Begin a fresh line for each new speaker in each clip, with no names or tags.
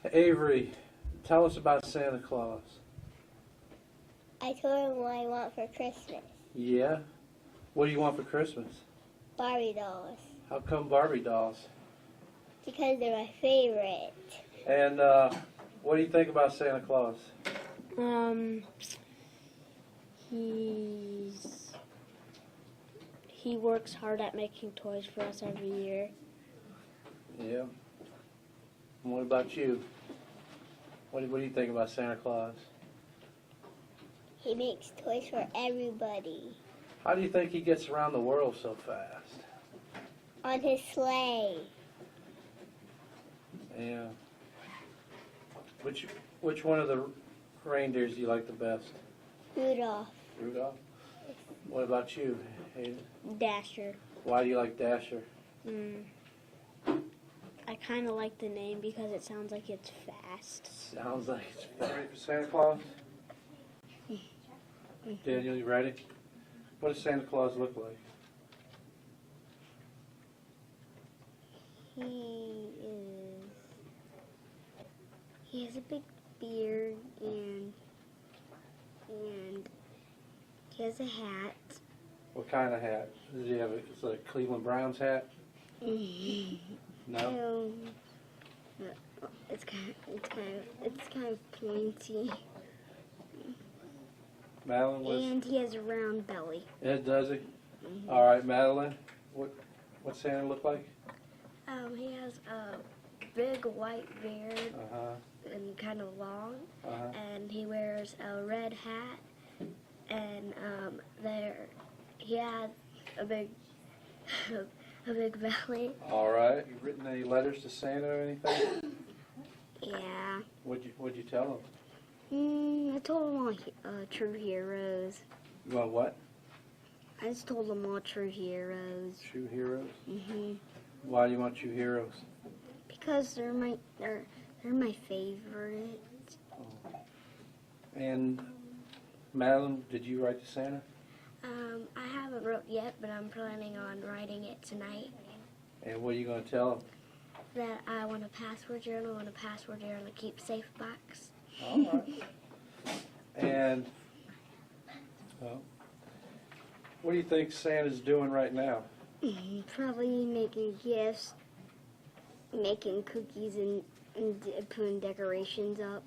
Avery, tell us about Santa Claus.
I told him what I want for Christmas.
Yeah? What do you want for Christmas?
Barbie dolls.
How come Barbie dolls?
Because they're my favorite.
And what do you think about Santa Claus?
He works hard at making toys for us every year.
Yeah. And what about you? What do you think about Santa Claus?
He makes toys for everybody.
How do you think he gets around the world so fast?
On his sleigh.
Yeah. Which one of the reindeers do you like the best?
Rudolph.
Rudolph? What about you, Hayden?
Dasher.
Why do you like Dasher?
I kind of like the name because it sounds like it's fast.
Sounds like it's ready for Santa Claus. Daniel, you ready? What does Santa Claus look like?
He has a big beard and he has a hat.
What kind of hat? Does he have it's like a Cleveland Browns hat? No?
It's kind of pointy.
Madeline,
And he has a round belly.
Yeah, does he? All right, Madeline, what Santa look like?
He has a big white beard and kind of long, and he wears a red hat, and he has a big belly.
All right. You written any letters to Santa or anything?
Yeah.
What'd you tell him?
I told him all true heroes.
You want what?
I just told them all true heroes.
True heroes? Why do you want true heroes?
Because they're my favorite.
Oh. And Madeline, did you write to Santa?
I haven't wrote yet, but I'm planning on writing it tonight.
And what are you going to tell him?
That I want a password journal and a password journal keepsafe box.
All right. And what do you think Santa's doing right now?
Probably making gifts, making cookies, and putting decorations up.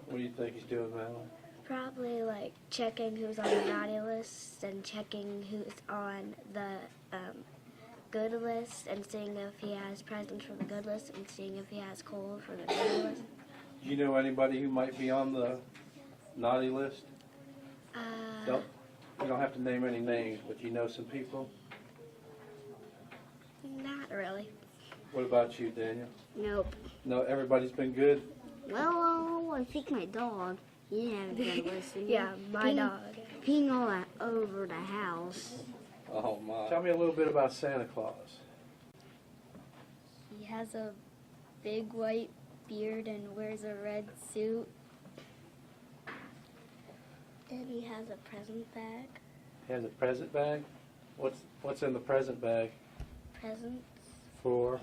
What do you think he's doing, Madeline?
Probably like checking who's on the naughty list and checking who's on the good list and seeing if he has presents for the good list and seeing if he has cold for the good list.
Do you know anybody who might be on the naughty list? You don't have to name any names, but you know some people?
Not really.
What about you, Daniel?
Nope.
No, everybody's been good?
Well, I think my dog. He hasn't been listening.
Yeah, my dog.
Peeing all that over the house.
Oh, my. Tell me a little bit about Santa Claus.
He has a big white beard and wears a red suit.
And he has a present bag.
He has a present bag? What's in the present bag?
Presents
For?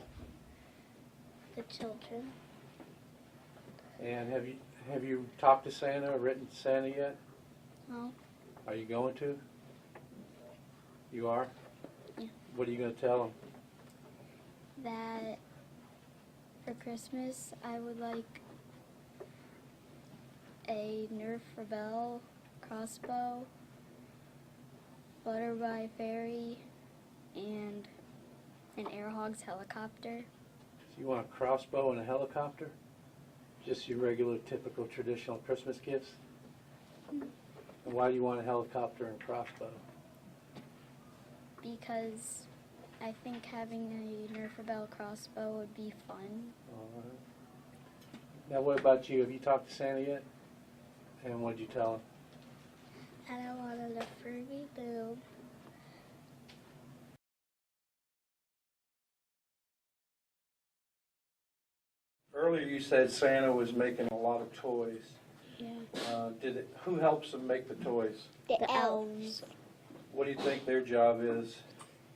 the children.
And have you talked to Santa or written to Santa yet?
No.
Are you going to? You are?
Yeah.
What are you going to tell him?
That for Christmas I would like a Nerf Rebel crossbow, Butterfly Fairy, and an Air Hogs helicopter.
So you want a crossbow and a helicopter? Just your regular, typical, traditional Christmas gifts? And why do you want a helicopter and crossbow?
Because I think having a Nerf Rebel crossbow would be fun.
All right. Now what about you? Have you talked to Santa yet? And what did you tell him?
And I wanted a Furby boob.
Earlier you said Santa was making a lot of toys.
Yeah.
Who helps them make the toys?
The elves.
What do you think their job is?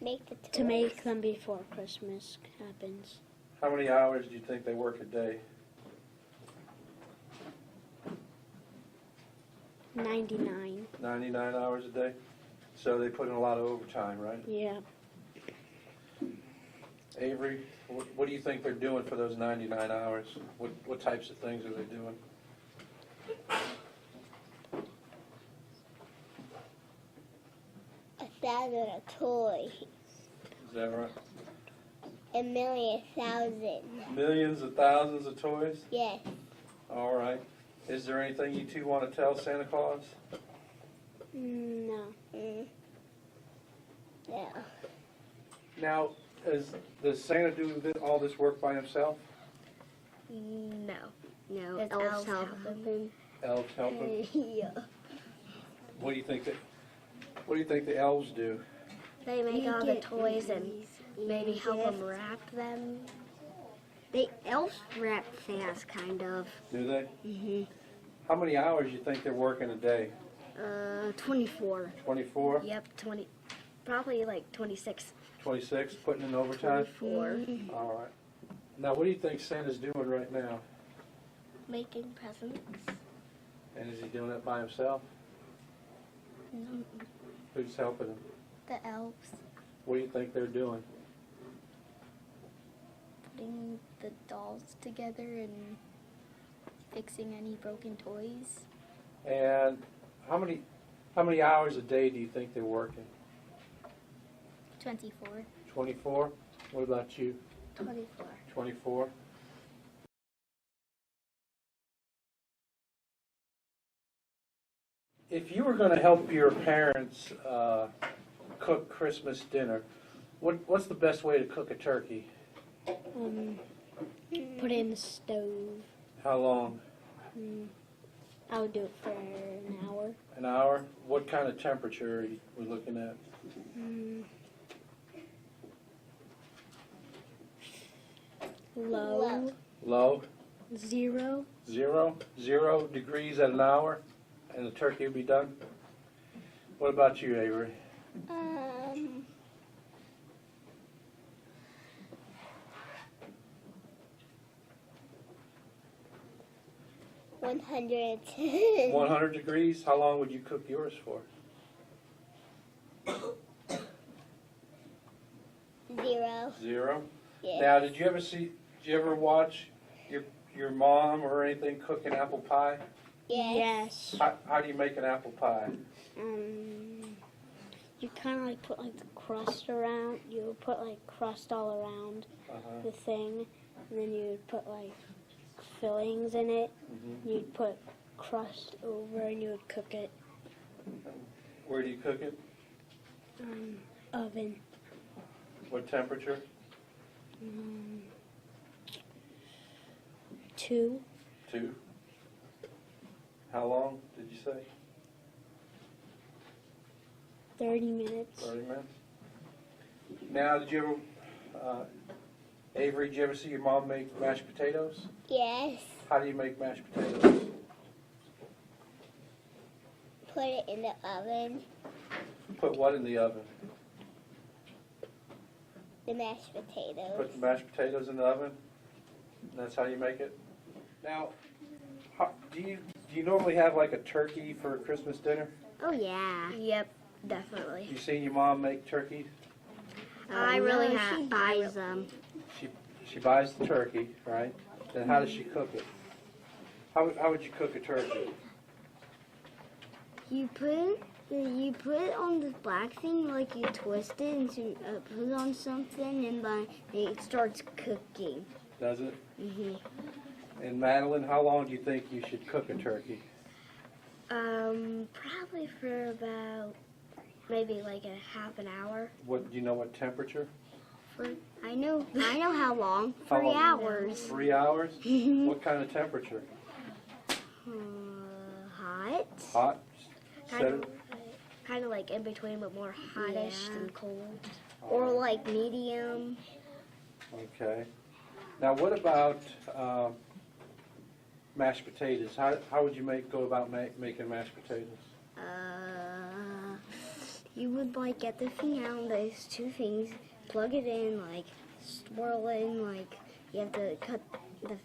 Make the toys.
To make them before Christmas happens.
How many hours do you think they work a day?
99.
99 hours a day? So they put in a lot of overtime, right?
Yeah.
Avery, what do you think they're doing for those 99 hours? What types of things are they doing?
$1,000 toys.
Is that right?
1,000,000.
Millions of thousands of toys?
Yes.
All right. Is there anything you two want to tell Santa Claus?
No.
No.
Now, does Santa do all this work by himself?
No.
No,
It's
elves
elves
help
help
him.
Elves help him?
Yeah.
What do you think the elves do?
They make all the toys and maybe help them wrap them.
They elves wrap fast, kind of.
Do they?
Mhm.
How many hours do you think they're working a day?
24.
24?
Yep, probably like 26.
26, putting in overtime?
4.
All right. Now, what do you think Santa's doing right now?
Making presents.
And is he doing it by himself?
No.
Who's helping him?
The elves
What do you think they're doing?
putting the dolls together and fixing any broken toys.
And how many hours a day do you think they're working?
24.
24? What about you?
24.
24? If you were going to help your parents cook Christmas dinner, what's the best way to cook a turkey?
Put it in the stove.
How long?
I would do it for an hour.
An hour? What kind of temperature are we looking at?
Low.
Low?
0.
0 degrees at an hour, and the turkey will be done? What about you, Avery?
110.
100 degrees? How long would you cook yours for?
0.
0?
Yes.
Now, did you ever watch your mom or anything cook an apple pie?
Yes.
How do you make an apple pie?
You kind of like put like the crust around. You would put like crust all around the thing, and then you would put like fillings in it. You'd put crust over, and you would cook it.
Where do you cook it?
Oven.
What temperature?
2.
2. How long did you say?
30 minutes.
30 minutes. Now, did you ever, Avery, did you ever see your mom make mashed potatoes?
Yes.
How do you make mashed potatoes?
Put it in the oven.
Put what in the oven?
The mashed potatoes.
Put the mashed potatoes in the oven? And that's how you make it? Now, do you normally have like a turkey for a Christmas dinner?
Oh yeah.
Yep, definitely.
You seen your mom make turkey?
I really
She
have.
buys them.
She buys the turkey, right? Then how does she cook it? How would you cook a turkey?
You put it on the black thing, like you twist it and put it on something, and then it starts cooking.
Does it?
Mhm.
And Madeline, how long do you think you should cook a turkey?
Probably for about maybe like a half an hour.
What do you know? What temperature?
I know how long.
How
3
long?
hours.
3 hours? What kind of temperature?
Hot.
Hot?
Kind of like in between, but more hottish
Yeah.
than cold.
Or like medium.
Okay. Now, what about mashed potatoes? How would you go about making mashed potatoes?
You would like get the thing out, those two things, plug it in, like swirl it in, like you have to cut the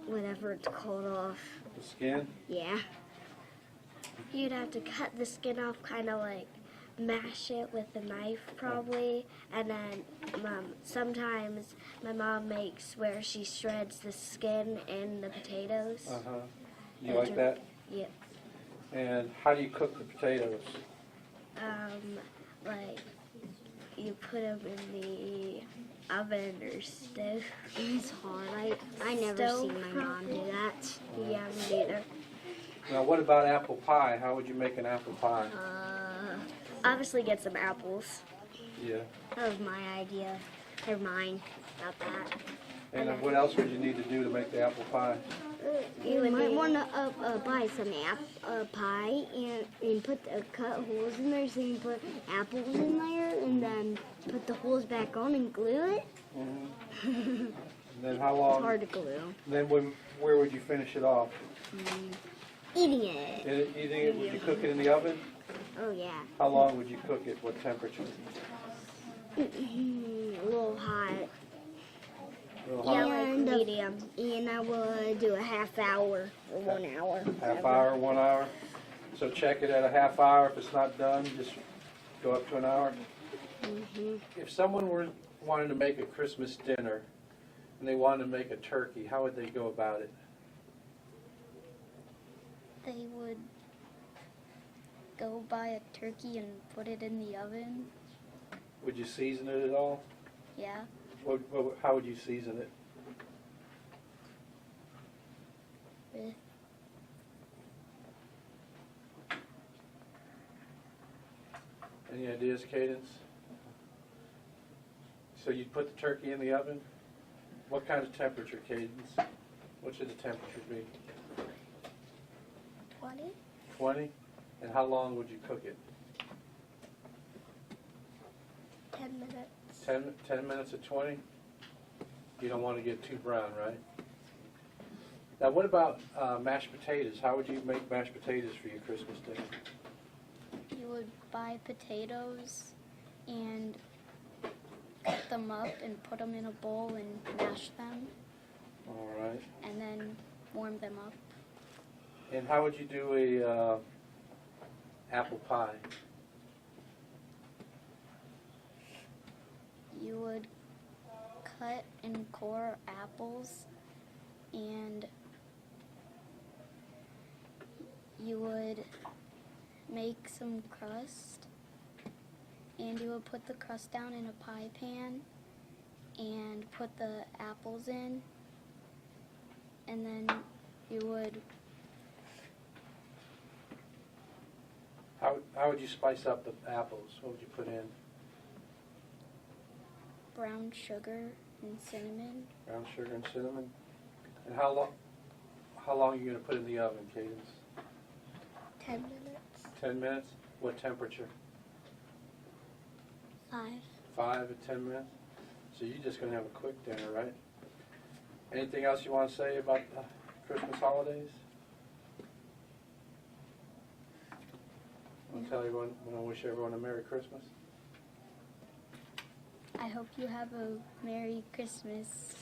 whatever it's called off.
The skin?
Yeah.
You'd have to cut the skin off, kind of like mash it with a knife probably, and then sometimes my mom makes where she shreds the skin in the potatoes.
You like that?
Yeah.
And how do you cook the potatoes?
Like you put them in the oven or stove.
It's hard. I never seen my mom do that.
Yeah, me neither.
Now, what about apple pie? How would you make an apple pie?
Obviously get some apples.
Yeah.
That was my idea. Or mine. About that.
And then what else would you need to do to make the apple pie?
You might want to buy some pie and put cut holes in there, so you put apples in there, and then put the holes back on and glue it.
And then how long?
It's hard to glue.
Then where would you finish it off?
Eating it.
Eating it? Would you cook it in the oven?
Oh yeah.
How long would you cook it? What temperature?
A little hot.
Real hot?
Like medium.
And I would do a half hour or 1 hour.
Half hour, 1 hour? So check it at a half hour. If it's not done, just go up to an hour. If someone wanted to make a Christmas dinner and they wanted to make a turkey, how would they go about it?
They would go buy a turkey and put it in the oven.
Would you season it at all?
Yeah.
How would you season it?
With
Any ideas, Cadence? So you'd put the turkey in the oven? What kind of temperature, Cadence? What should the temperature be?
20.
20? And how long would you cook it?
10 minutes.
10 minutes at 20? You don't want to get too brown, right? Now what about mashed potatoes? How would you make mashed potatoes for your Christmas dinner?
You would buy potatoes and cut them up and put them in a bowl and mash them.
All right.
And then warm them up.
And how would you do a apple pie?
You would cut and core apples, and you would make some crust, and you would put the crust down in a pie pan and put the apples in, and then you would
How would you spice up the apples? What would you put in?
brown sugar and cinnamon.
Brown sugar and cinnamon. And how long are you going to put in the oven, Cadence?
10 minutes.
10 minutes? What temperature?
5.
5 at 10 minutes? So you're just going to have a quick dinner, right? Anything else you want to say about the Christmas holidays? I want to tell everyone, I want to wish everyone a Merry Christmas.
I hope you have a Merry Christmas.